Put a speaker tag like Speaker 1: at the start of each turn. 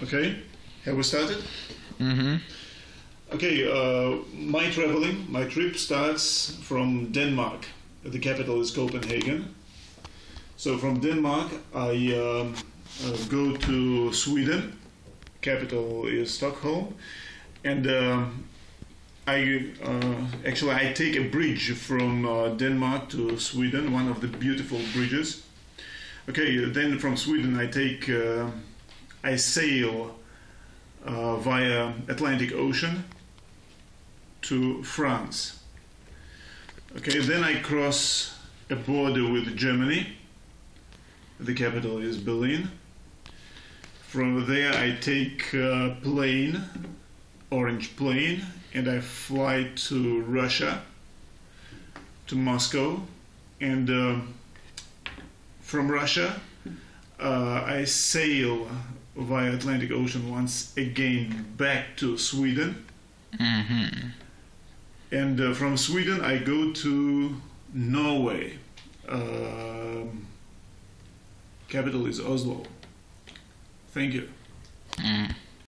Speaker 1: Okay, have we started?
Speaker 2: Mm-hmm.
Speaker 1: Okay, my trip starts from Denmark. The capital is Copenhagen. So from Denmark, I go to Sweden. Capital is Stockholm, and I take a bridge from Denmark to Sweden, one of the beautiful bridges. Okay, then from Sweden I sail via Atlantic Ocean to France. Okay, then I cross a border with Germany. The capital is Berlin. From there I take a plane, orange plane, and I fly to Russia, to Moscow, and from Russia I sail via Atlantic Ocean once again back to Sweden.
Speaker 2: Mm-hmm.
Speaker 1: And from Sweden I go to Norway. Capital is Oslo. Thank you.
Speaker 2: Mm.